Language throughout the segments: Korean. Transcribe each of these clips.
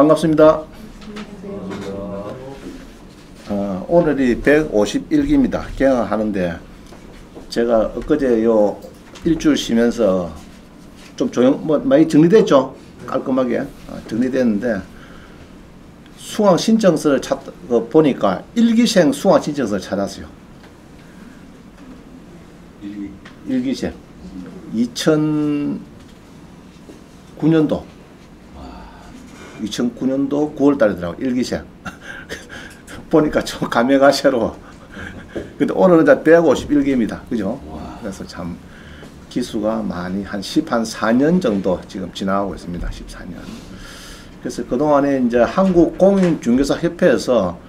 반갑습니다. 오늘이 151기입니다. 개강하는데 제가 엊그제 요 일주일 쉬면서 좀 많이 정리됐죠? 깔끔하게 정리됐는데 수강 신청서를 보니까 일기생 수강 신청서를 찾았어요. 일기생 2009년도 9월 달이더라고요. 일기생 보니까 좀 감회가시로. 근데 오늘은 이제 151기입니다. 그죠? 그래서 참 기수가 많이 한 4년 정도 지금 지나가고 있습니다. 14년. 그래서 그동안에 이제 한국공인중개사협회에서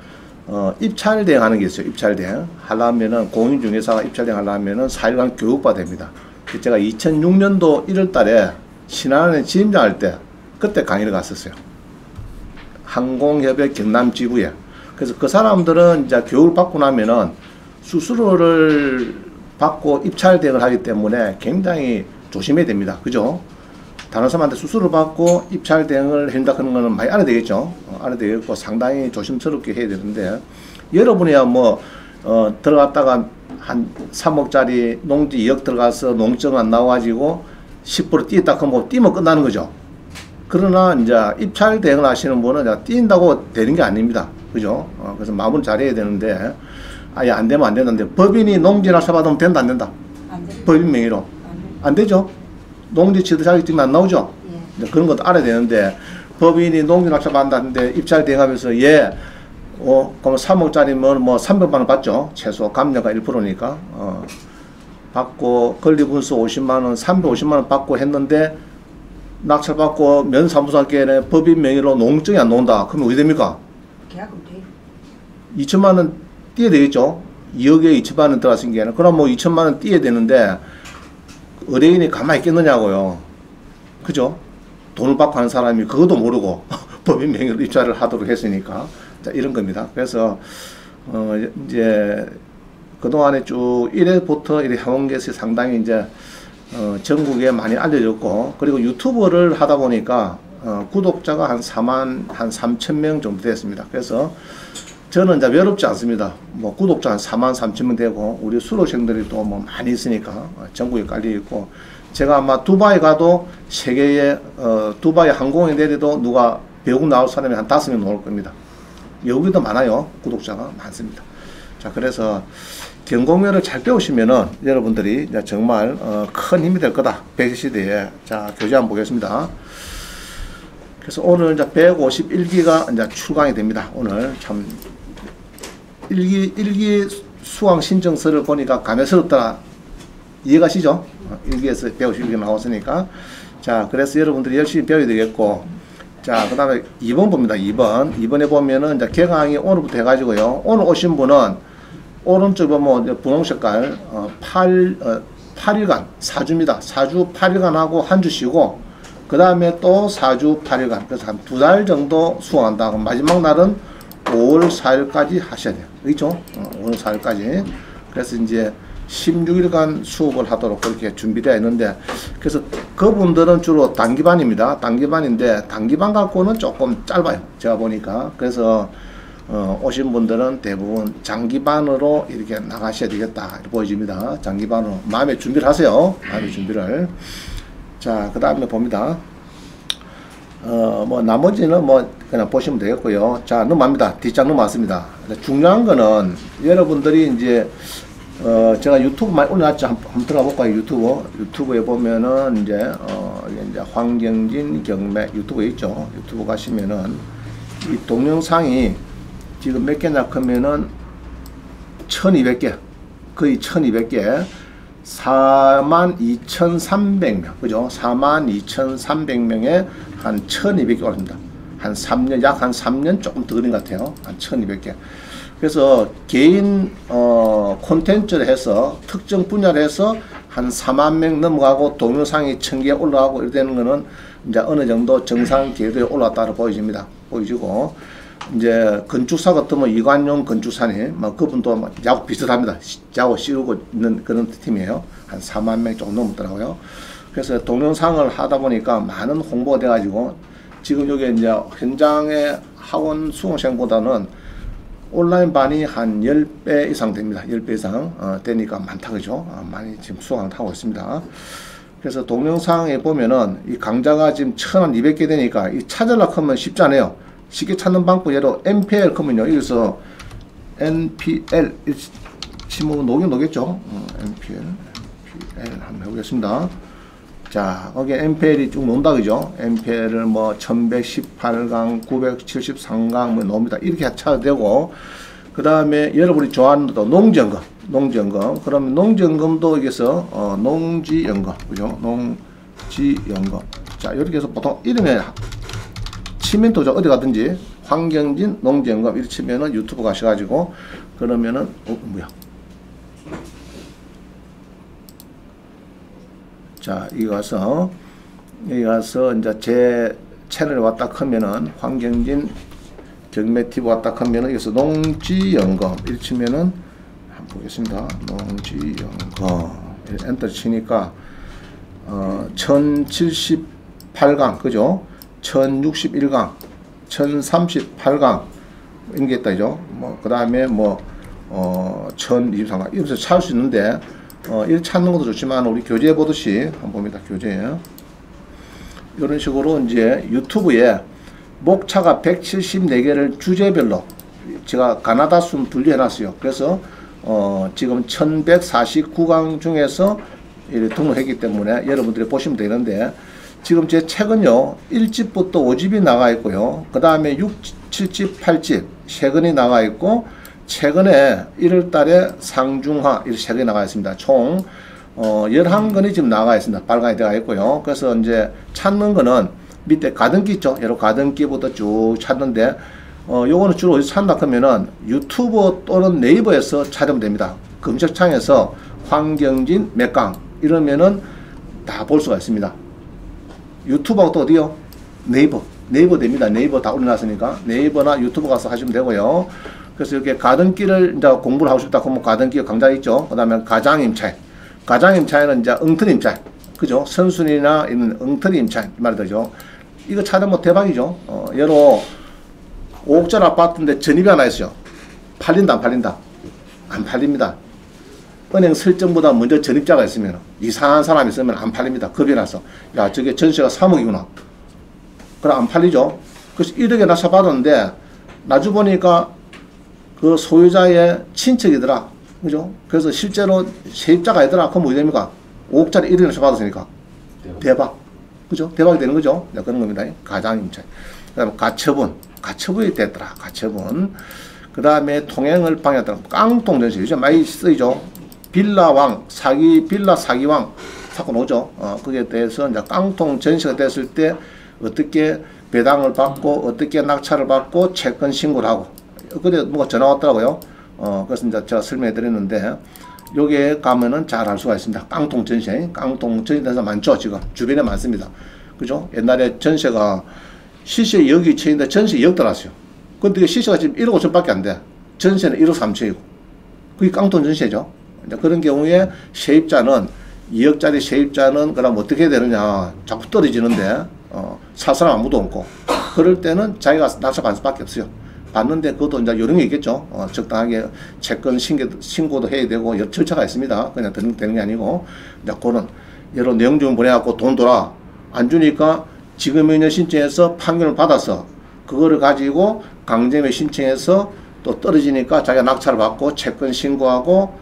입찰 대행하는 게 있어요. 입찰 대행 하려면은 공인중개사가 입찰 대행 하려면은 4일간 교육받아야 됩니다. 제가 2006년도 1월달에 신안에 지점장할 때 그때 강의를 갔었어요. 항공협회 경남지부에. 그래서 그 사람들은 이제 교육을 받고 나면은 수수료를 받고 입찰 대행을 하기 때문에 굉장히 조심해야 됩니다. 그죠? 다른 사람한테 수수료를 받고 입찰 대행을 한다 그런 거는 많이 알아야 되겠죠. 알아야 되겠고 상당히 조심스럽게 해야 되는데 여러분이야 들어갔다가 한 3억짜리 농지 2억 들어가서 농정 안 나와가지고 10% 뛰었다 그러면 뛰면 끝나는 거죠. 그러나 이제 입찰 대행을 하시는 분은 이제 뛴다고 되는 게 아닙니다. 그죠? 그래서 마음을 잘해야 되는데 아예 안 되면 안 된다는데 법인이 농지 낙찰 받으면 된다 안 된다? 안 됩니다. 법인 명의로 안 되죠? 농지 취득 자격증이 안 나오죠? 예. 그런 것도 알아야 되는데 법인이 농지 낙찰 받는다는데 입찰 대행하면서 그럼 3억짜리면 뭐 300만 원 받죠? 최소 감량가 1%니까 받고 권리분수 50만 원, 350만 원 받고 했는데 낙찰 받고 면사무소한테 법인 명의로 농증이 안 나온다. 그러면 어디 됩니까? 계약금 돼. 2천만 원 띄어야 되겠죠? 2억에 2천만 원 들어갔은 게 아니라 그럼 뭐 2천만 원 띄어야 되는데 의뢰인이 가만히 있겠느냐고요. 그죠? 돈을 받고 하는 사람이 그것도 모르고 법인 명의로 입찰을 하도록 했으니까 자, 이런 겁니다. 그래서 이제 그동안에 쭉 1회부터 이렇게 해온 것이 상당히 이제 전국에 많이 알려졌고 그리고 유튜브를 하다 보니까 구독자가 한 3천 정도 됐습니다. 그래서 저는 이제 외롭지 않습니다. 뭐 구독자 한 43,000명 되고 우리 수료생들이 또 뭐 많이 있으니까 전국에 깔려 있고 제가 아마 두바이 가도 세계에 두바이 항공에 내려도 누가 배우 나올 사람이 한 5명 나올 겁니다. 여기도 많아요. 구독자가 많습니다. 자, 그래서 경공면을 잘 배우시면은 여러분들이 이제 정말 큰 힘이 될 거다. 100시대에. 자, 교재 한번 보겠습니다. 그래서 오늘 이제 151기가 이제 출강이 됩니다. 오늘 참 일기 수강 신청서를 보니까 감회스럽다. 이해가시죠? 일기에서 151기 나왔으니까. 자, 그래서 여러분들이 열심히 배워야 되겠고. 자, 그 다음에 2번 봅니다. 2번. 2번에 보면은 이제 개강이 오늘부터 해가지고요. 오늘 오신 분은 오른쪽 보면 분홍 색깔 8일간 4주입니다. 4주 8일간 하고 한 주 쉬고 그 다음에 또 4주 8일간 그래서 한 2달 정도 수강한다. 그럼 마지막 날은 5월 4일까지 하셔야 돼요. 그렇죠? 5월 4일까지. 그래서 이제 16일간 수업을 하도록 그렇게 준비되어 있는데 그래서 그분들은 주로 단기반입니다. 단기반인데 단기반 갖고는 조금 짧아요. 제가 보니까. 그래서 오신 분들은 대부분 장기반으로 이렇게 나가셔야 되겠다 이렇게 보여집니다. 장기반으로 마음의 준비를 하세요. 마음의 준비를. 자, 그 다음에 봅니다. 뭐 나머지는 뭐 그냥 보시면 되겠고요. 자, 넘어갑니다. 뒷장 넘어왔습니다. 중요한 거는 여러분들이 이제 제가 유튜브 많이 올려놨죠. 한번 들어가 볼까요? 유튜브에 보면은 이제 황경진 경매 유튜브에 있죠. 유튜브 가시면은 이 동영상이 지금 몇 개나 크면은 1200개 거의 1200개 42,300명 그죠? 42,300명에 한 1200개 올립니다. 한 3년 약 한 3년 조금 더 걸린 것 같아요. 한 1200개. 그래서 개인 콘텐츠를 해서 특정 분야를 해서 한 4만 명 넘어가고 동영상이 1000개 올라가고 이렇게 되는 거는 이제 어느 정도 정상 궤도에 올랐다고 보여집니다. 보여지고 이제 건축사 같으면 이관용 건축사님 뭐 그분도 뭐 야구 비슷합니다. 야구 씌우고 있는 그런 팀이에요. 한 4만 명 조금 넘었더라고요. 그래서 동영상을 하다 보니까 많은 홍보가 돼가지고 지금 여기 이제 현장의 학원 수강생보다는 온라인 반이 한 10배 이상 됩니다. 10배 이상 되니까 많다 그죠? 많이 지금 수강을 하고 있습니다. 그래서 동영상에 보면은 이 강좌가 지금 1200개 되니까 이 찾으려고 하면 쉽지 않아요. 쉽게 찾는 방법 예로 NPL 하면요. 여기서 NPL 치면 녹겠죠? NPL 한번 해보겠습니다. 자, 거기에 NPL이 쭉 논다 그죠? NPL을 뭐 1118강, 973강 뭐 나옵니다. 이렇게 찾아도 되고, 그 다음에 여러분이 좋아하는 또 농지연금. 그러면 농지연금도 여기서 농지연금, 그죠? 농지연금. 자, 이렇게 해서 보통 이름에 치면 또 어디 가든지 황경진 농지연금 이렇게 치면은 유튜브 가셔가지고 그러면은 뭐야? 자, 여기 가서 이제 제 채널에 왔다 하면은 황경진 경매TV 왔다 하면은 여기서 농지연금 이렇게 치면은 한번 보겠습니다. 농지연금 엔터 치니까 1078강 그죠? 1061강 1038강 이게 있다죠. 뭐 그 다음에 뭐 1023강 이렇게 찾을 수 있는데 이렇게 찾는 것도 좋지만 우리 교재 보듯이 한번 봅니다. 교재 이런 식으로 이제 유튜브에 목차가 174개를 주제별로 제가 가나다 순 분류해 놨어요. 그래서 지금 1149강 중에서 등록했기 때문에 여러분들이 보시면 되는데 지금 제 책은요 1집부터 5집이 나가 있고요. 그 다음에 6, 7집, 8집 3권이 나가 있고 최근에 1월달에 상중하 이렇게 3권이 나가 있습니다. 총 11권이 지금 나가 있습니다. 발간이 되어 있고요. 그래서 이제 찾는 거는 밑에 가등기 있죠. 여러 가등기부터 쭉 찾는데 요거는 주로 어디서 찾는다 하면은 유튜브 또는 네이버에서 찾으면 됩니다. 검색창에서 황경진 몇 강 이러면은 다 볼 수가 있습니다. 유튜브하고 또 어디요? 네이버 됩니다. 네이버 다 올려놨으니까 네이버나 유튜브 가서 하시면 되고요. 그래서 이렇게 가등기를 이제 공부를 하고 싶다 하면 가등기 강좌 있죠. 그 다음에 가장임차이 이제 엉터리임차이 그죠? 선순위나 이런 엉터리임차이 말 되죠. 이거 찾으면 대박이죠. 예로 5억짜리 아파트인데 전입이 하나 있어요. 팔린다 안 팔린다? 안 팔립니다. 은행 설정보다 먼저 전입자가 있으면 이상한 사람이 있으면 안 팔립니다. 겁이 나서 야 저게 전세가 3억이구나. 그럼 안 팔리죠. 그래서 1억에 낙찰 받았는데 나중 보니까 그 소유자의 친척이더라. 그죠? 그래서 실제로 세입자가 아니더라. 그럼 뭐 됩니까? 5억짜리 1억에 낙찰 받았으니까 대박. 그죠? 대박이 되는 거죠. 네, 그런 겁니다. 가장임차. 그 다음에 가처분이 됐더라. 가처분. 그 다음에 통행을 방해했더라. 깡통전세. 요즘 많이 쓰이죠. 빌라 사기왕 사건 오죠. 그게 대해서 이제 깡통 전시가 됐을 때 어떻게 배당을 받고 어떻게 낙찰을 받고 채권 신고를 하고 그때 뭐가 전화 왔더라고요. 그래서 이제 제가 설명해 드렸는데 여기에 가면은 잘 알 수가 있습니다. 깡통 전세 대해서 많죠. 지금 주변에 많습니다. 그죠? 옛날에 전세가 시세 2억이 채인데 전세 2억 들어왔어요. 근데 시세가 지금 1억 5천밖에 안 돼. 전세는 1억 3천이고 그게 깡통 전세죠. 그런 경우에 세입자는 2억짜리 세입자는 그럼 어떻게 되느냐 자꾸 떨어지는데 살 사람 아무도 없고 그럴 때는 자기가 낙찰 받을 수밖에 없어요. 받는데 그것도 이제 요령이 있겠죠. 적당하게 채권 신고도 해야 되고 여러 절차가 있습니다. 그냥 되는 게 아니고 이제 그런 여러 내용 좀 보내갖고 돈 돌아 안 주니까 지금의 신청해서 판결을 받아서 그거를 가지고 강제매 신청해서 또 떨어지니까 자기가 낙찰을 받고 채권 신고하고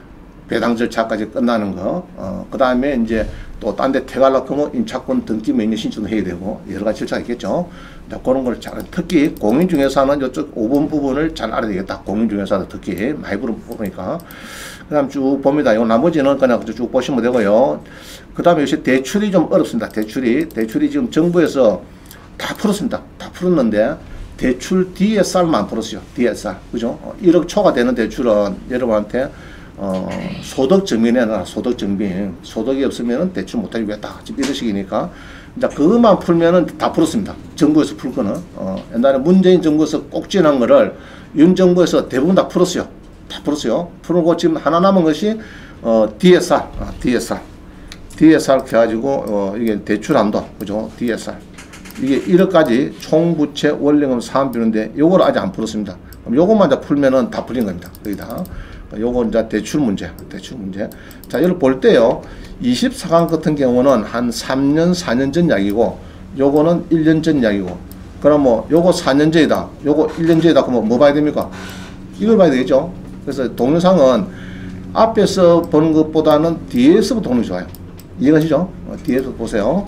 배당 절차까지 끝나는 거. 그 다음에 이제 또 딴 데 퇴가하려고 하면 임차권 등기 명령 신청도 해야 되고 여러 가지 절차가 있겠죠. 그런 걸 잘, 특히 공인중개사는 이쪽 5번 부분을 잘 알아야 되겠다. 공인중개사도 특히 많이 부르니까. 그 다음 쭉 봅니다. 요 나머지는 그냥 쭉 보시면 되고요. 그 다음에 요새 대출이 좀 어렵습니다. 대출이 지금 정부에서 다 풀었습니다. 다 풀었는데 대출 DSR만 안 풀었어요. DSR. 그죠? 1억 초가 되는 대출은 여러분한테 소득 증명에 놔라. 소득 증명. 소득이 없으면은 대출 못하게 왜다 지금 이런 식이니까. 이제 그것만 풀면은 다 풀었습니다. 정부에서 풀 거는. 옛날에 문재인 정부에서 꼭지난 거를 윤 정부에서 대부분 다 풀었어요. 다 풀었어요. 풀고 지금 하나 남은 것이, DSR. DSR 해가지고, 이게 대출 한도. 그죠? DSR. 이게 1억까지 총부채 원리금 사업비인데 요걸 아직 안 풀었습니다. 그럼 요것만 이제 풀면은 다 풀린 겁니다. 거의 다. 요건 이제 대출 문제. 자, 여기 볼 때요. 24강 같은 경우는 한 3년, 4년 전 이야기고, 요거는 1년 전 이야기고, 그럼 뭐, 요거 4년 전이다. 요거 1년 전이다. 그러면 뭐 봐야 됩니까? 이걸 봐야 되겠죠. 그래서 동영상은 앞에서 보는 것보다는 뒤에서부터 보는 게 좋아요. 이해가시죠? 뒤에서 보세요.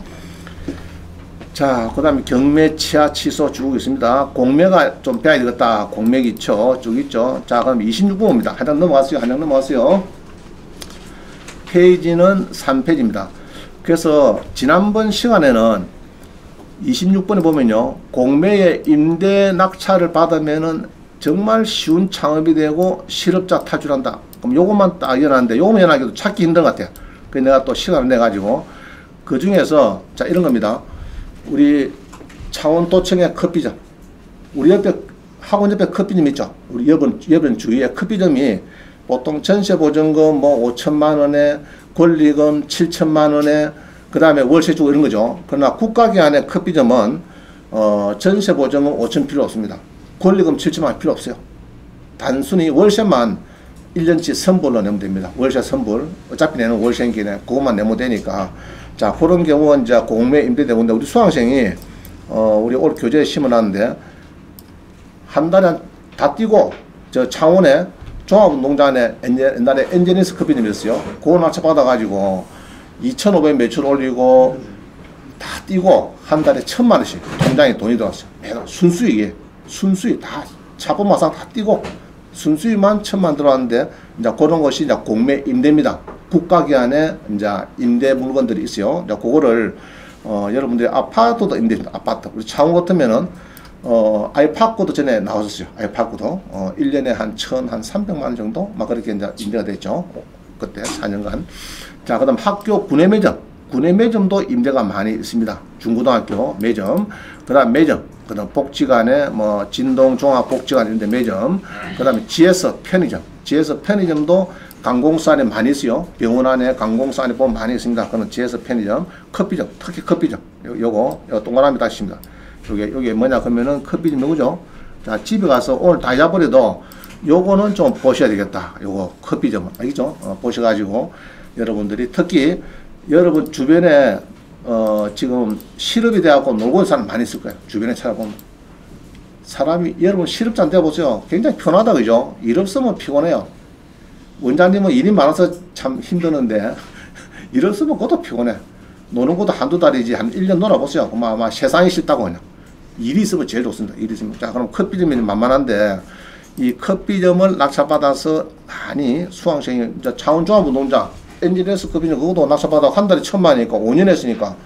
자, 그 다음에 경매, 치하, 취소 쭉 있습니다. 공매가 좀 빼야 되겠다. 공매기 있죠. 쭉 있죠. 자, 그럼 26번입니다. 한 장 넘어갔어요. 페이지는 3페이지입니다. 그래서 지난번 시간에는 26번에 보면요. 공매의 임대 낙찰을 받으면은 정말 쉬운 창업이 되고 실업자 탈출한다. 그럼 요것만 딱 연하는데 요것만 연하기도 찾기 힘든 것 같아요. 그래서 내가 또 시간을 내가지고 그 중에서 자, 이런 겁니다. 우리 창원도청의 커피점, 우리 옆에 학원 옆에 커피점 있죠. 우리 여번 주위에 커피점이 보통 전세보증금 뭐 5천만 원에 권리금 7천만 원에 그 다음에 월세 주고 이런 거죠. 그러나 국가기관의 커피점은 전세보증금 5천 필요 없습니다. 권리금 7천만 원 필요 없어요. 단순히 월세만 1년치 선불로 내면 됩니다. 월세 선불. 어차피 내는 월세인기네. 그것만 내면 되니까. 자, 그런 경우는 이제 공매 임대되는데 우리 수강생이 우리 올 교재에 심어놨는데 한 달에 다 뛰고 저 창원에 종합운동장에 옛날에 엔제니스 커피점이었어요. 그거 낙찰 받아가지고 2,500 매출 올리고 다 뛰고 한 달에 1,000만 원씩 통장에 돈이 들어왔어요. 매달 순수익 다 차범마상 다 뛰고 순수익만 1,000만 들어왔는데 이제 그런 것이 이제 공매 임대입니다. 국가기관에 이제 임대 물건들이 있어요. 이제 그거를 여러분들이 아파트도 임대입니다. 아파트. 우리 창원 같으면은 아이파크도 전에 나왔었어요. 아이파크도 1년에 한 300만 원 정도 막 그렇게 이제 임대가 됐죠. 그때 4년간. 자, 그다음 학교 구내 매점도 임대가 많이 있습니다. 중고등학교 매점, 그다음 매점, 그다음 복지관에 뭐 진동 종합복지관 이런데 매점, 그다음에 지에서 편의점도 관공서 안에 많이 있어요. 병원 안에 관공서 안에 보면 많이 있습니다. 그런 지에서 편의점, 커피점, 특히 커피점, 요거 동그라미 다시입니다. 요게 뭐냐 그러면은 커피점 요거죠. 자, 집에 가서 오늘 다 잊어버려도 요거는 좀 보셔야 되겠다. 요거 커피점 알겠죠? 보셔가지고 여러분들이 특히 여러분 주변에 지금 실업이 돼갖고 놀고 있는 사람 많이 있을 거예요. 주변에 찾아보면 사람이 여러분 실업자 돼보세요. 굉장히 편하다 그죠? 일 없으면 피곤해요. 원장님은 일이 많아서 참 힘드는데 일 없으면 그것도 피곤해. 노는 것도 한두 달이지 한 1년 놀아보세요. 그럼 아마 세상이 싫다고 그냥. 일이 있으면 제일 좋습니다. 일이 있으면. 자, 그럼 커피점이 만만한데 이 커피점을 낙찰받아서 많이 수강생이 이제 창원종합운동장 엔지니어스 커피점 그것도 낙찰받아 한 달에 1,000만 원이니까 5년 했으니까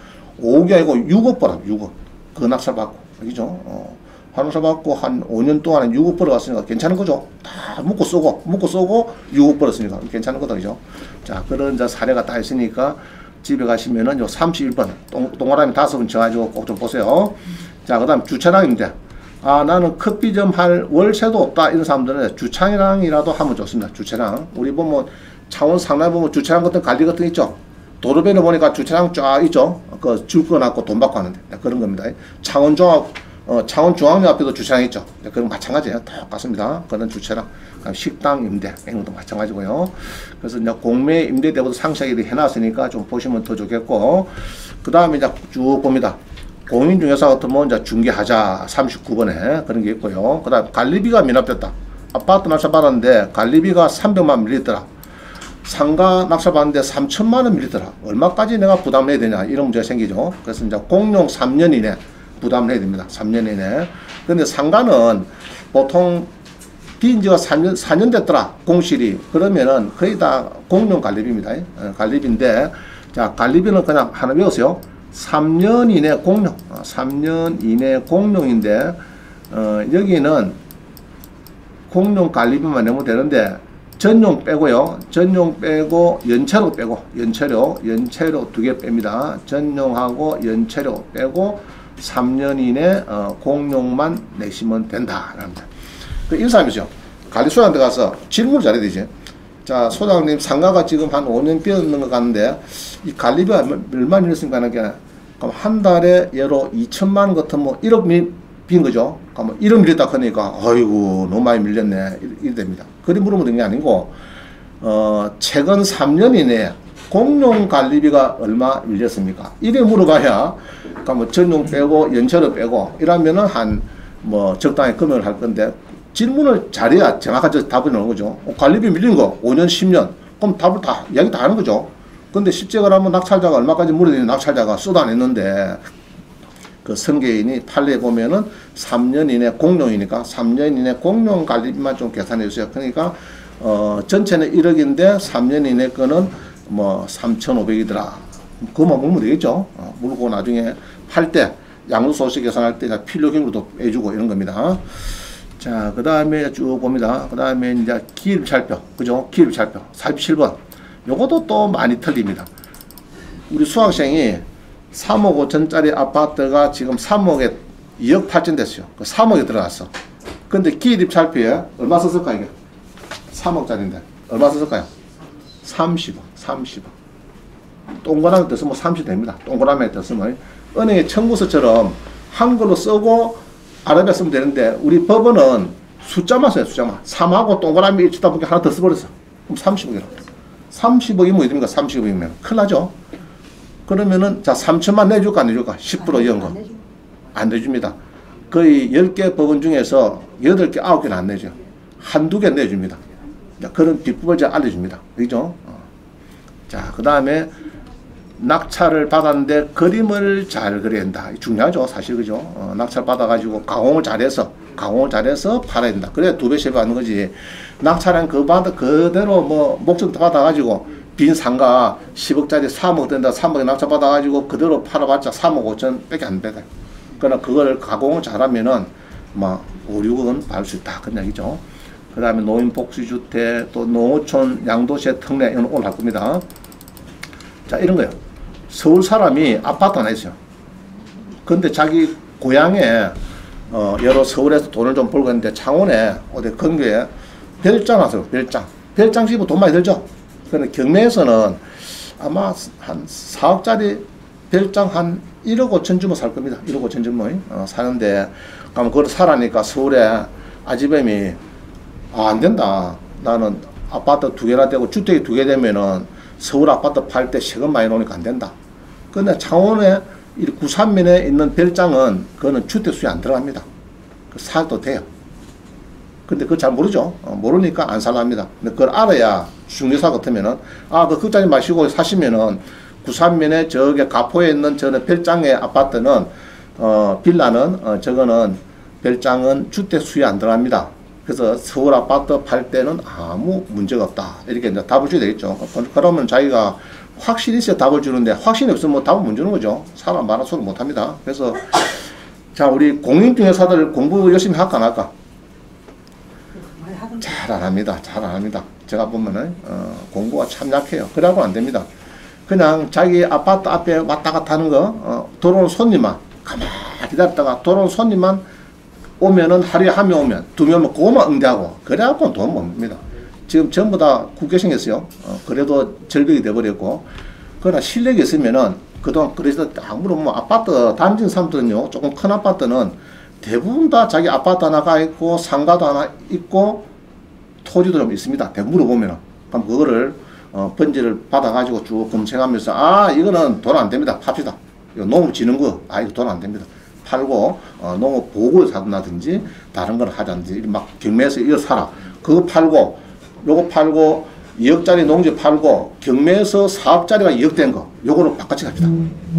5억이 아니고 6억 벌어 6억 그 낙찰받고 알겠죠? 낙찰받고 한 5년 동안에 6억 벌어갔으니까 괜찮은 거죠? 다 먹고 쏘고 6억 벌었으니까 괜찮은 거다 그죠? 자, 그런 이제 사례가 다 있으니까 집에 가시면은 요 31번 동그라미 5번 쳐가지고 꼭 좀 보세요. 자, 그 다음 주차장입니다. 아, 나는 커피점 할 월세도 없다 이런 사람들은 주차장이라도 하면 좋습니다. 주차장 우리 보면 창원 상남에 보면 주차장 같은 관리 같은 거 있죠. 도로변에 보니까 주차장 쫙 있죠. 그 줄 꺼놨고 돈 받고 하는데 그런 겁니다. 창원중앙역 앞에도 주차장 있죠. 그런 거 마찬가지예요. 똑같습니다. 그런 주차장, 식당 임대 이런 것도 마찬가지고요. 그래서 이제 공매 임대 때부터 상세하게 해놨으니까 좀 보시면 더 좋겠고, 그 다음에 이제 쭉 봅니다. 공인중개사 같으면 이제 중개하자 39번에 그런 게 있고요. 그 다음 관리비가 미납됐다. 아파트 낙찰 받았는데 관리비가 300만 밀리더라. 상가 낙찰 받았는데 3천만 원 밀리더라. 얼마까지 내가 부담을 해야 되냐 이런 문제가 생기죠. 그래서 이제 공용 3년 이내 부담을 해야 됩니다. 3년 이내. 근데 상가는 보통 빈 지가 4년 됐더라. 공실이. 그러면은 거의 다 공용 관리비입니다. 관리비인데, 자, 관리비는 그냥 하나 외우세요. 3년 이내 공용. 3년 이내 공용인데, 여기는 공용 관리비만 내면 되는데, 전용 빼고요. 전용 빼고, 연체료 빼고, 연체료 2개 뺍니다. 전용하고 연체료 빼고, 3년 이내 공용만 내시면 된다. 이런 사람이죠. 관리소장한테 가서 질문을 잘해야 되지. 자, 소장님 상가가 지금 한 5년 비었는 것 같은데 이 관리비가 얼마 밀렸습니까 하는 게 그럼 한 달에 예로 2천만 원 같으면 1억 빈 거죠. 그럼 1억 밀렸다 하니까 아이고 너무 많이 밀렸네 이래 됩니다. 그리 물으면 되는 게 아니고 최근 3년 이내에 공룡관리비가 얼마 밀렸습니까? 이래 물어봐야 그러니까 전용 빼고 연체를 빼고 이러면은 한 적당히 금액을 할 건데 질문을 잘해야 정확한 답을 나오는 거죠. 관리비 밀린 거 5년 10년 그럼 답을 다 이야기 다 하는 거죠. 근데 실제 그러면 낙찰자가 얼마까지 물어내는 낙찰자가 쏟아냈는데 그 선계인이 판례에 보면은 3년 이내 공룡이니까 3년 이내 공룡 관리비만 좀 계산해 주세요. 그러니까 전체는 1억인데 3년 이내 거는 3,500이더라. 그것만 물으면 되겠죠. 물고 나중에 팔 때 양도소득세 계산할 때 필요경로도 빼주고 이런 겁니다. 자, 그 다음에 쭉 봅니다. 그 다음에 이제 기입찰표, 그죠? 기입찰표 47번. 요것도 또 많이 틀립니다. 우리 수학생이 3억 5천짜리 아파트가 지금 3억에 2억 8천 됐어요. 그 3억에 들어갔어. 근데 기입찰표에 얼마 썼을까요? 이게 3억짜리인데 얼마 썼을까요? 30억, 30억. 동그라미 뜻으면 30 됩니다. 동그라미 뜻으면 은행의 청구서처럼 한글로 쓰고 아랍에 쓰면 되는데 우리 법원은 숫자만 써요. 숫자만. 3하고 동그라미 일치다 보니까 하나 더 써버렸어. 그럼 30억이라. 30억이 뭐 됩니까? 30억이면 큰일 나죠. 그러면은 자 3천만 내줄까 안 내줄까? 10% 이연금 안 내줍니다. 거의 10개 법원 중에서 8개 9개는 안 내죠. 한두 개 내줍니다. 그런 비법을 제가 알려줍니다. 그죠? 자, 그 다음에 낙찰을 받았는데 그림을 잘 그려야 된다. 중요하죠. 사실 그죠? 낙찰 받아가지고 가공을 잘해서 팔아야 된다. 그래야 2배, 3배 하는 거지. 낙찰은 그대로 목적 받아가지고 빈 상가 10억짜리 3억 된다. 3억에 낙찰 받아가지고 그대로 팔아봤자 3억 5천 밖에 안 되다. 그러나 그걸 가공을 잘하면은 5, 6억은 받을 수 있다. 그런 얘기죠. 그 다음에 노인복지주택, 또 농어촌, 양도세 특례, 이건 오늘 할 겁니다. 자, 이런 거예요. 서울 사람이 아파트 하나 있어요. 근데 자기 고향에, 여러 서울에서 돈을 좀 벌고 있는데 창원에, 어디 근교에 별장 하세요. 별장 집은 돈 많이 들죠? 근데 경매에서는 아마 한 4억짜리 별장 한 1억 5천 주면 살 겁니다. 1억 5천 주면 사는데, 그럼 그걸 사라니까 서울에 아지뱀이 안 된다. 나는 아파트 2개나 되고 주택이 2개 되면은 서울 아파트 팔 때 세금 많이 나오니까 안 된다. 근데 창원에 93면에 있는 별장은 그거는 주택 수에 안 들어갑니다. 사도 돼요. 근데 그걸 잘 모르죠. 모르니까 안 살라 합니다. 근데 그걸 알아야 중개사 같으면은 그 걱정하지 마시고 사시면은 93면에 저게 가포에 있는 저는 별장의 아파트는 빌라는 저거는 별장은 주택 수에 안 들어갑니다. 그래서 서울 아파트 팔 때는 아무 문제가 없다. 이렇게 이제 답을 줘야 되겠죠. 그러면 자기가 확신이 있어야 답을 주는데 확신이 없으면 답을 못 주는 거죠. 사람 말한 소리 못 합니다. 그래서 자, 우리 공인중개사들 공부 열심히 할까 안 할까? 잘 안 합니다. 잘 안 합니다. 제가 보면은 공부가 참 약해요. 그러고 안 됩니다. 그냥 자기 아파트 앞에 왔다 갔다 하는 거 들어오는 손님만 가만히 기다렸다가 들어오는 손님만 오면은 하루에 한 명 오면 2명 오면 그거만 응대하고 그래갖고는 돈 못 봅니다. 지금 전부 다 국회 생겼어요. 그래도 절벽이 돼버렸고 그러나 실력이 있으면은 그동안 그래서 아무런 아파트 단지인 사람들은요 조금 큰 아파트는 대부분 다 자기 아파트 하나가 있고 상가도 하나 있고 토지도 좀 있습니다. 대부분 물어보면은 그럼 그거를 번지를 받아가지고 쭉 검색하면서 이거는 돈 안 됩니다. 팝시다. 이거 농업진흥구 이거 돈 안 됩니다. 팔고 농업 보고를 사든지 다른 걸 하든지 막 경매에서 이거 사라 그거 팔고 요거 팔고 2억짜리 농지 팔고 경매에서 4억짜리가 2억 된 거 요거는 바깥이 갑니다.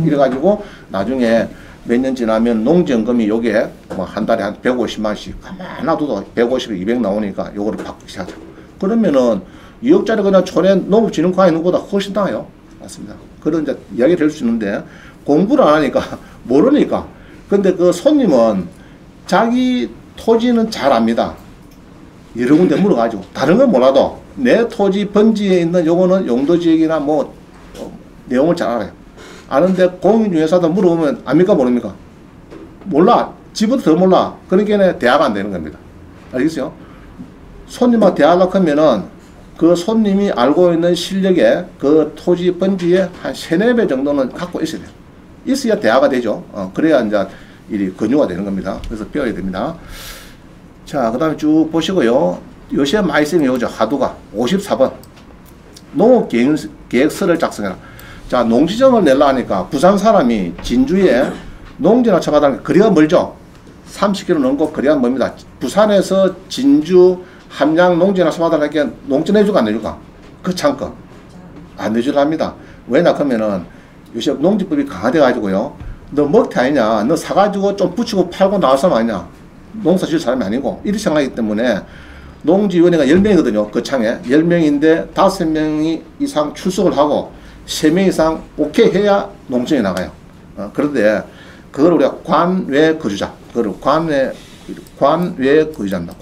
이래가지고 나중에 몇 년 지나면 농지연금이 요게 한 달에 한 150만씩 가만 놔둬도 150, 200 나오니까 요거를 바꾸기 하죠. 그러면은 2억짜리 그냥 촌에 농업진흥과에 있는 것보다 훨씬 나아요. 맞습니다. 그런 이제 이야기 될 수 있는데 공부를 안 하니까 모르니까. 근데 그 손님은 자기 토지는 잘 압니다. 여러 군데 물어가지고 다른 건 몰라도 내 토지 번지에 있는 요거는 용도지역이나 내용을 잘 알아요. 아는데 공인중개사도 물어보면 압니까 모릅니까? 몰라. 지금부터 더 몰라. 그러니까 대화가 안 되는 겁니다. 알겠어요? 손님하고 대화하려고 하면은 그 손님이 알고 있는 실력에 그 토지 번지에 한 3, 4배 정도는 갖고 있어야 돼요. 있어야 대화가 되죠. 그래야 이제 이 근유가 되는 겁니다. 그래서 배워야 됩니다. 자, 그 다음에 쭉 보시고요. 요새 많이 쓰는 요죠. 하두가 54번. 농업계획서를 작성해라. 자, 농지정을 내려 하니까 부산 사람이 진주에 농지나 쳐받아는 거리가 멀죠. 30km 넘고 거리가 멉니다. 부산에서 진주 함양 농지나 쳐받아니까 농지 내주가 안 내주가? 그 창거 안 내주려 합니다. 왜냐 그러면은 요새 농지법이 강화돼 가지고요. 너 먹태 아니냐? 너 사가지고 좀 붙이고 팔고 나올 사람 아니냐? 농사 지을 사람이 아니고 이렇게 생각하기 때문에 농지위원회가 10명이거든요. 그 창에 10명인데 5명이 이상 출석을 하고 3명 이상 오케이 해야 농정에 나가요. 그런데 그걸 우리가 관외 거주자, 그걸 관외 거주자입니다.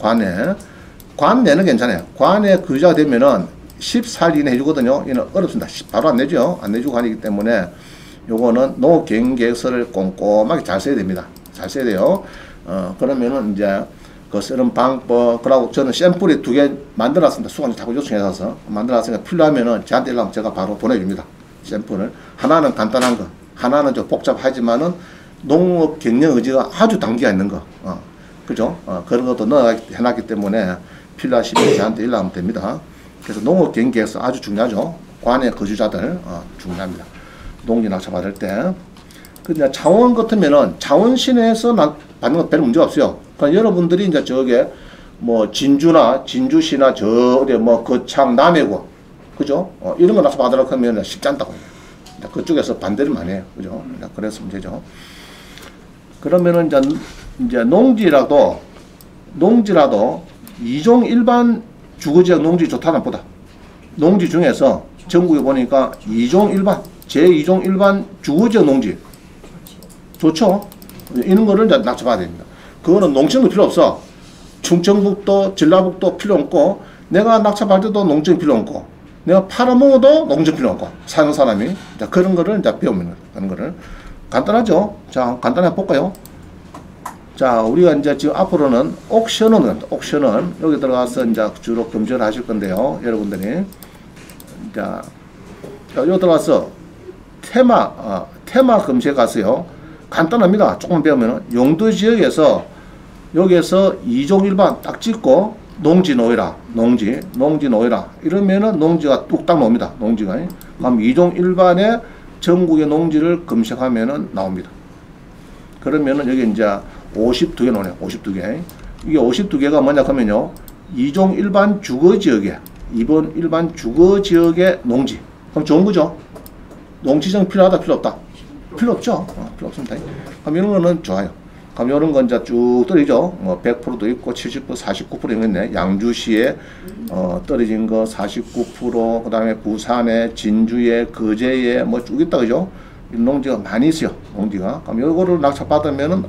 관내는 괜찮아요. 관외 거주자가 되면은 14일 이내 해주거든요. 이는 어렵습니다. 바로 안 내죠. 안 내주고 하기 때문에 요거는 농업계획서를 꼼꼼하게 잘 써야 됩니다. 잘 써야 돼요. 그러면은 이제 그 쓰는 방법, 그러고 저는 샘플이 2개 만들었습니다. 수강자 자꾸 요청해서 만들었으니까 필요하면은 저한테 연락 제가 바로 보내줍니다. 샘플을. 하나는 간단한 거, 하나는 좀 복잡하지만은 농업 경영 의지가 아주 단계가 있는 거, 그죠? 그런 것도 넣어놨기 때문에 필요하시면 저한테 연락하면 됩니다. 그래서 농업 경영 계획서 아주 중요하죠. 관내 거주자들 중요합니다. 농지 낙찰 받을 때. 근데 창원 같으면은 창원 시내에서 받는 건 별 문제가 없어요. 그러니까 여러분들이 이제 저게 뭐 진주시나 저 어디 뭐 거창 남해고, 그죠? 이런 거 낙찰 받으라고 하면 쉽지 않다고 해요. 그쪽에서 반대를 많이 해요. 그죠? 그래서 문제죠. 그러면은 이제 농지라도 2종 일반 주거지역 농지 좋다는 보다. 농지 중에서 전국에 보니까 2종 일반, 제2종 일반 주거지역 농지 좋죠? 이런 거를 이제 낙찰받아야 됩니다. 그거는 농지도 필요 없어. 충청북도, 전라북도 필요 없고, 내가 낙찰받을 때도 농지 필요 없고, 내가 팔아먹어도 농지 필요 없고, 사는 사람이. 자, 그런 거를 이제 배웁니다. 그런 거를. 간단하죠? 자, 간단하게 볼까요? 자, 우리가 이제 지금 앞으로는 옥션은 여기 들어가서 이제 주로 검증을 하실 건데요. 여러분들이. 자, 여기 들어가서 테마 검색 가서요. 간단합니다. 조금 배우면 용도 지역에서 여기에서 2종 일반 딱 찍고 농지 놓으라. 농지 놓으라. 이러면은 농지가 뚝딱 나옵니다. 농지가. 그럼 2종 일반의 전국의 농지를 검색하면은 나옵니다. 그러면은 여기 이제 52개 나오네요. 52개. 이게 52개가 뭐냐 하면요. 2종 일반 주거지역에, 2번 일반 주거지역의 농지. 그럼 좋은 거죠? 농지정 필요하다, 필요 없다? 필요 없죠. 필요 없습니다. 그럼 이런 거는 좋아요. 그럼 이런 건 이제 쭉 떨어지죠. 100%도 있고 70%, 49% 있네. 양주시에 떨어진 거 49%, 그 다음에 부산에, 진주에, 거제에 뭐 쭉 있다 그죠? 농지가 많이 있어요. 농지가. 그럼 이거를 낙찰받으면은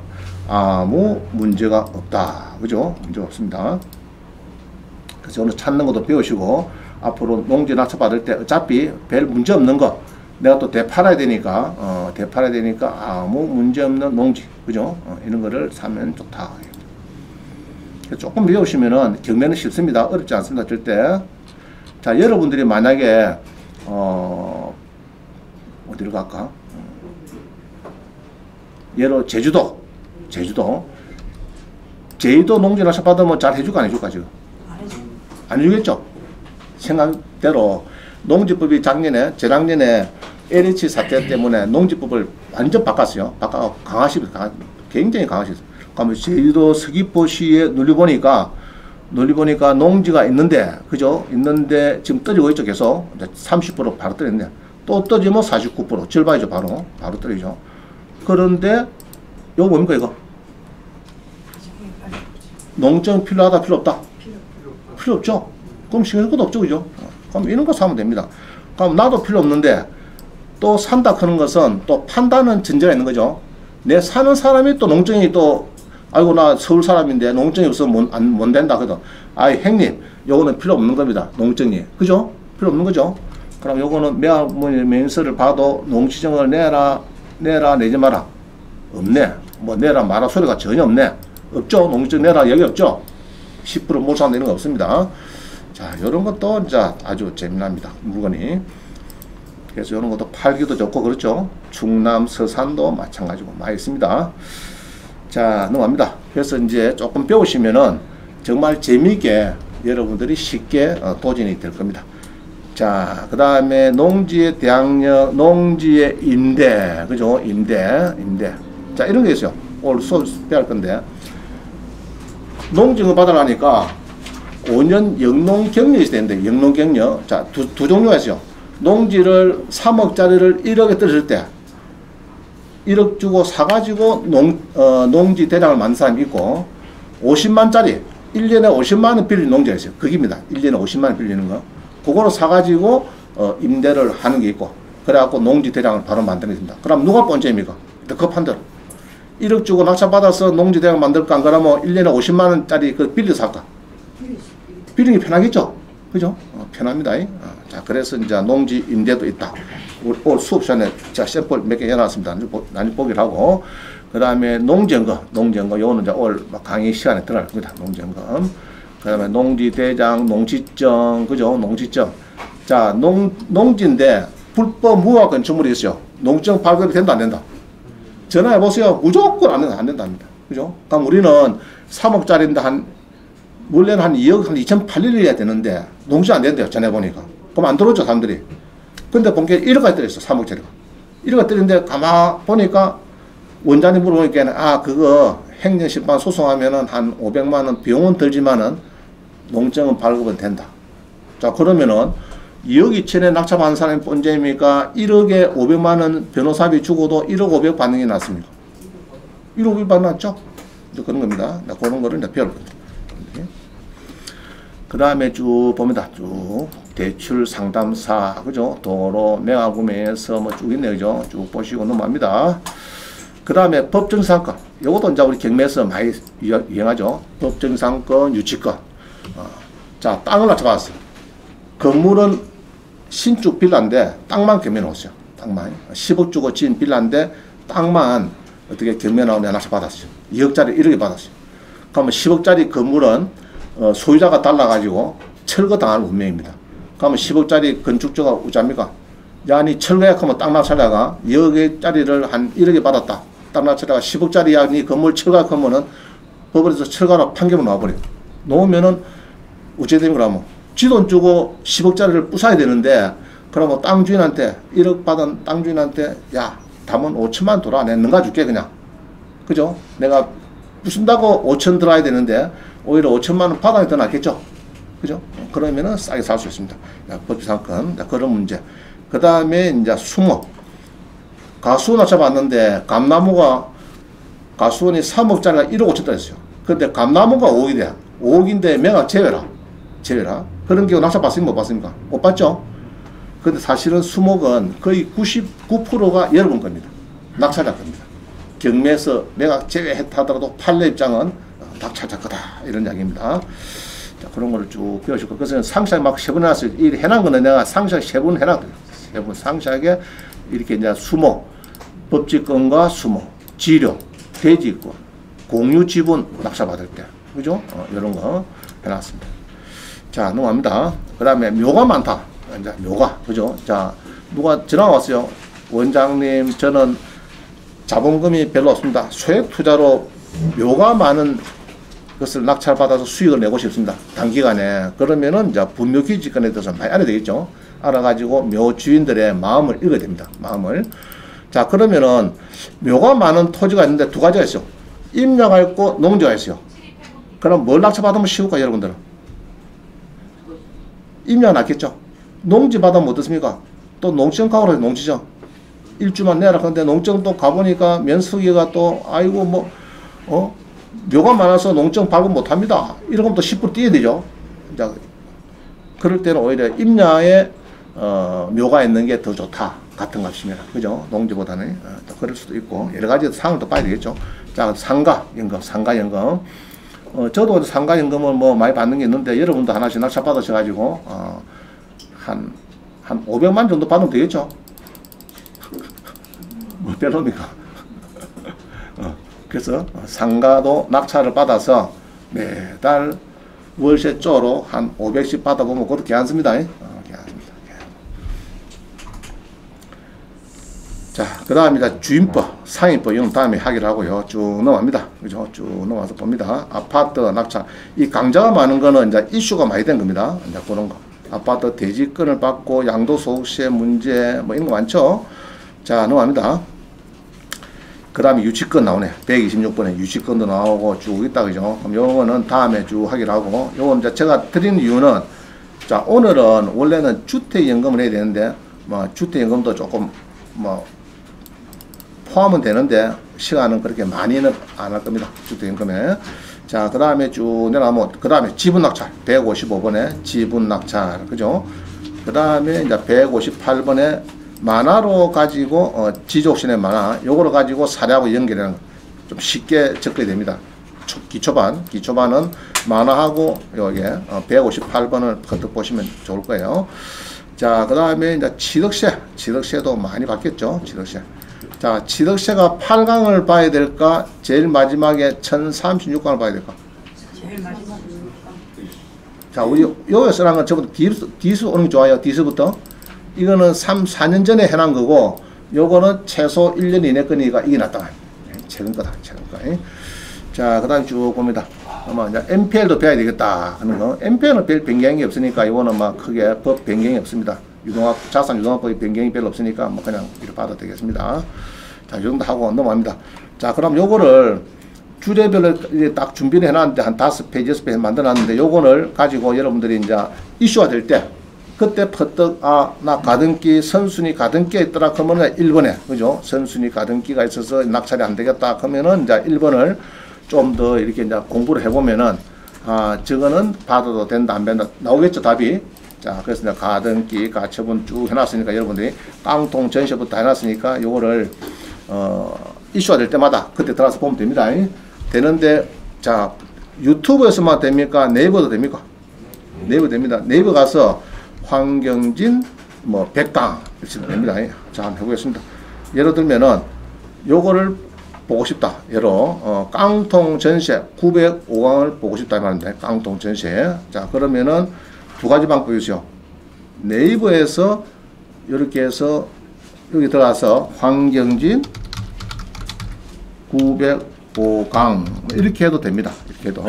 아무 문제가 없다. 그죠? 문제 없습니다. 그래서 오늘 찾는 것도 배우시고 앞으로 농지 낙찰받을 때 어차피 별 문제 없는 거 내가 또 되팔아야 되니까 아무 문제 없는 농지, 그죠? 이런 거를 사면 좋다. 조금 배우시면은 경매는 쉽습니다. 어렵지 않습니다. 절대. 자, 여러분들이 만약에 어디로 갈까? 예로 제주도 농지 낙찰 받으면 잘 해줄까 안 해줄까 지금? 안 해주겠죠? 생각대로 농지법이 재작년에 LH 사태 때문에 농지법을 완전 바꿨어요. 바꿔 굉장히 강화시켰어요. 그러면 제주도 서귀포시에 눌러보니까 농지가 있는데, 그죠? 있는데 지금 떨어지고 있죠. 계속 30% 바로 떨어졌네. 또 떨어지면 49% 절반이죠. 바로 떨어지죠. 그런데 이거 뭡니까 이거? 농정 필요하다, 필요 없다? 필요 없죠. 그럼 신경 것도 없죠, 그죠? 그럼 이런 거 사면 됩니다. 그럼 나도 필요 없는데 또 산다 하는 것은 또 판다는 전제가 있는 거죠. 내 사는 사람이 또 농정이 또 아이고 나 서울 사람인데 농정이 없으면 못 된다 하거든. 아이 형님 요거는 필요 없는 겁니다. 농정이. 그죠? 필요 없는 거죠. 그럼 요거는 명서를 봐도 농지정을 내라 내지 마라. 없네. 뭐 내라 마라 소리가 전혀 없네. 없죠. 농지정 내라 여기 없죠. 10% 못 산다 이런 거 없습니다. 자, 요런 것도 이제 아주 재미납니다. 물건이. 그래서 이런 것도 팔기도 좋고 그렇죠. 충남 서산도 마찬가지고 많이 있습니다. 자, 넘어갑니다. 그래서 이제 조금 배우시면은 정말 재미있게 여러분들이 쉽게 도전이 될 겁니다. 자, 그 다음에 농지의 대항력, 농지의 임대, 그죠? 임대. 자, 이런 게 있어요. 오늘 수업 배울 건데, 농증을 받으려니까 5년 영농경력이 있어야 되는데, 영농경력. 자, 두 종류가 있어요. 농지를 3억짜리를 1억에 떨어질 때 1억 주고 사가지고 농지 대장을 만든 사람이 있고 50만짜리 1년에 50만원 빌리는 농지가 있어요. 그깁니다. 1년에 50만원 빌리는 거. 그거로 사가지고 임대를 하는 게 있고 그래갖고 농지 대장을 바로 만드는 게 있습니다. 그럼 누가 번째입니까? 급한 대로 1억 주고 낙찰받아서 농지 대장 만들까 안 그러면 1년에 50만원짜리 그 빌려서 할까? 빌리는 게 편하겠죠? 그죠? 편합니다. 자, 그래서 이제 농지 임대도 있다. 올 수업 시간에 제가 샘플 몇 개 해놨습니다. 나중에 보기를 하고. 그 다음에 농지연금. 요거는 이제 올 강의 시간에 들어갈 겁니다. 농지연금. 그 다음에 농지대장, 농지증. 그죠? 농지증. 자, 농지인데 불법 무효화 건축물이 있어요. 농지증 발급이 된다, 안 된다? 전화해보세요. 무조건 안 된답니다. 그죠? 그럼 우리는 3억짜리인데 원래는 한 2억, 한 2008년을 해야 되는데, 농지 안 된대요, 전해보니까. 그럼 안 들어오죠, 사람들이. 근데 본게 1억까지 떨어졌어, 3억짜리가. 1억까지 떨어졌는데, 가만 보니까, 원장님 물어보니까, 그거 행정심판 소송하면은 한 500만원 비용은 들지만은, 농증은 발급은 된다. 자, 그러면은, 2억 2천에 낙찰받은 사람이 본점입니까? 1억에 500만원 변호사비 주고도 1억 500 받는 게 낫습니까? 1억 500 받는 게 낫죠? 이제 그런 겁니다. 그런 거를 이제 배울 겁니다. 그 다음에 쭉 봅니다. 쭉 대출 상담사, 그죠? 도로 매각구매에서 뭐 쭉 있네요, 그죠? 쭉 보시고 넘어갑니다. 그 다음에 법정상권, 요것도 이제 우리 경매에서 많이 유행하죠. 법정상권, 유치권. 자, 땅을 낮춰봤어요. 건물은 신축 빌라인데 땅만 경매 나왔어요. 땅만 10억 주고 지은 빌라인데 땅만 어떻게 경매 나오냐 낮춰받았어요. 2억짜리 1억에 받았어요. 그러면 10억짜리 건물은 소유자가 달라가지고 철거당하는 운명입니다. 그러면 10억짜리 건축주가 어쩝니까? 야니 철거약하면 땅 낙찰자가 2억짜리를 한 1억에 받았다. 땅 낙찰자가 10억짜리 야니 건물 철거약하면은 법원에서 철거하라 판결을 놓아버려요. 놓으면은 어찌 되면 그러면 지돈 주고 10억짜리를 부숴야 되는데 그러면 땅 주인한테 1억 받은 땅 주인한테 야 담은 5천만 돌아 내가 줄게 그냥. 그죠? 내가 부순다고 5천 들어야 되는데 오히려 5천만 원 받아야 더 낫겠죠? 그죠? 그러면은 싸게 살 수 있습니다. 법상권. 그런 문제. 그 다음에 이제 수목. 가수원 낮춰봤는데, 가수원이 3억짜리가 1억 5천 달했어요. 근데 감나무가 5억이 돼. 5억인데 매각 제외라. 그런 경우 낙찰봤습니까? 못 봤습니까? 못 봤죠? 근데 사실은 수목은 거의 99%가 여러분 겁니다. 낙찰자 겁니다. 경매에서 매각 제외하더라도 판례 입장은 낙찰자 거다 이런 이야기입니다. 자, 그런 거를 쭉 배우시고 그것은 상세하게 막 세분해놨어요. 이 해놓은 거는 내가 상세하게 세분해놨거든요. 세분 상세하게 이렇게 이제 수목, 법지권과 수목, 지료, 대지권, 공유 지분 낙찰받을 때, 그죠? 이런 거 해놨습니다. 자, 넘어갑니다. 그 다음에 묘가 많다. 이제 묘가, 그죠? 자, 누가 전화 왔어요. 원장님, 저는 자본금이 별로 없습니다. 소액 투자로 묘가 많은 것을 낙찰받아서 수익을 내고 싶습니다. 단기간에. 그러면은 이제 분묘기지권에 대해서 많이 알아야 되겠죠. 알아가지고 묘 주인들의 마음을 읽어야 됩니다. 마음을. 자, 그러면은 묘가 많은 토지가 있는데 두 가지가 있어요. 임야가 있고 농지가 있어요. 그럼 뭘 낙찰받으면 쉬울까, 여러분들은? 임야가 낫겠죠. 농지 받으면 어떻습니까? 또 농지정 가고 그래서 농지정. 일주만 내라. 근데 농지정 또 가보니까 면수기가 또, 아이고, 묘가 많아서 농지정 발급 못 합니다. 이러면 또 10% 뛰어야 되죠. 자, 그럴 때는 오히려 임야에, 묘가 있는 게 더 좋다. 같은 값이면. 그죠? 농지보다는. 또 그럴 수도 있고. 여러 가지 상황을 또 봐야 되겠죠. 자, 상가연금. 저도 상가연금을 뭐 많이 받는 게 있는데, 여러분도 하나씩 낙찰 받으셔가지고, 한 500만 정도 받으면 되겠죠? 뭐, 별로입니까? 그래서 상가도 낙찰을 받아서 매달 월세 쪼로 한 500씩 받아보면 그것도 괜찮습니다. 괜찮습니다. 그 다음에 이제 주임법, 상임법, 이건 다음에 하기로 하고요. 쭉 넘어갑니다. 그죠? 쭉 넘어가서 봅니다. 아파트 낙찰. 이 강자가 많은 거는 이제 이슈가 많이 된 겁니다. 이제 그런 거. 아파트 대지권을 받고 양도소득세 문제, 뭐 이런 거 많죠? 자, 넘어갑니다. 그 다음에 유치권 나오네. 126번에 유치권도 나오고 쭉 있다. 그죠? 그럼 요거는 다음에 쭉 하기로 하고, 요건 이제 제가 드린 이유는, 자, 오늘은 원래는 주택연금을 해야 되는데, 뭐, 주택연금도 조금, 뭐, 포함은 되는데, 시간은 그렇게 많이는 안 할 겁니다. 주택연금에. 자, 그 다음에 쭉 내려가면, 그 다음에 지분낙찰. 155번에 지분낙찰. 그죠? 그 다음에 이제 158번에 만화로 가지고, 지족신의 만화. 요거를 가지고 사례하고 연결하는 거. 좀 쉽게 접근이 됩니다. 기초반은 만화하고, 여기에, 158번을 거듭 보시면 좋을 거예요. 자, 그 다음에 이제 취득세도 많이 바뀌었죠. 취득세. 자, 취득세가 8강을 봐야 될까? 제일 마지막에 1036강을 봐야 될까? 제일 마지막. 자, 우리 여기서 한 건 저부터 뒤수 오는 게 좋아요. 뒤수부터. 이거는 4년 전에 해놓은 거고, 요거는 최소 1년 이내 거니까 이게 낫다. 최근 거다. 최근 거. 자, 그 다음에 쭉 봅니다. 아마 이제 MPL도 배워야 되겠다 하는 거. MPL은 별 변경이 없으니까 이거는 막 크게 법 변경이 없습니다. 자산 유동화법이 변경이 별로 없으니까 뭐 그냥 이렇게 봐도 되겠습니다. 자, 이 정도 하고 넘어갑니다. 자, 그럼 요거를 주제별로 이제 딱 준비를 해놨는데 한 5페이지, 6페이지 만들어놨는데 요거를 가지고 여러분들이 이제 이슈가 될 때 그때 퍼뜩 나 가등기 선순위 가등기가 있더라 그러면 1번에 그죠? 선순위 가등기가 있어서 낙찰이 안 되겠다 그러면은 이제 1번을 좀 더 이렇게 이제 공부를 해보면은 저거는 받아도 된다 안 된다 나오겠죠 답이. 자, 그래서 이제 가등기 가처분 쭉 해놨으니까 여러분들이 깡통 전시부터 해놨으니까 요거를 이슈가 될 때마다 그때 들어가서 보면 됩니다. 되는데 자 유튜브에서만 됩니까? 네이버도 됩니까? 네이버 됩니다. 네이버 가서 황경진 뭐 백당 이렇게 됩니다. 자, 한번 해보겠습니다. 예를 들면은 요거를 보고 싶다. 예로 깡통 전세 905강을 보고 싶다 말인데 깡통 전세. 자, 그러면은 두 가지 방법이 있어요. 네이버에서 이렇게 해서 여기 들어가서 황경진 905강 이렇게 해도 됩니다. 이렇게 해도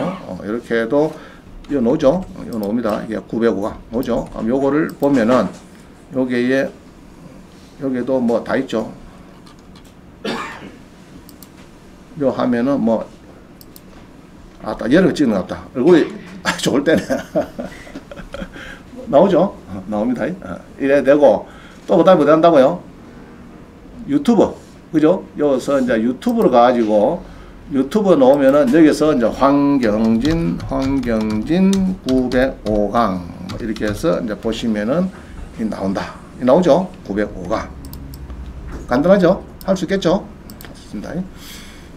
이렇게 해도 이거 놓죠. 이거 놓습니다. 이게 905강 놓죠. 그럼 요거를 보면은 여기에 여기도 뭐 다 있죠. 요 하면은 뭐 여러 개 찍는 것 같다. 얼굴이 좋을 때네. 나오죠? 나옵니다. 이래 되고 또 그다음에 뭐 한다고요? 유튜브 그죠? 여기서 이제 유튜브로 가가지고 유튜브 넣으면은 여기서 이제 황경진 905강 이렇게 해서 이제 보시면은 나온다. 나오죠? 905강 간단하죠? 할 수 있겠죠? 좋습니다.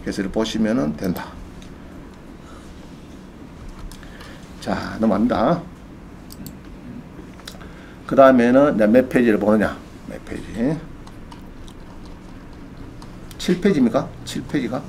그래서 이렇게 보시면은 된다. 자, 넘어갑니다. 그 다음에는 몇 페이지를 보느냐? 몇 페이지? 7페이지입니까? 7페이지가?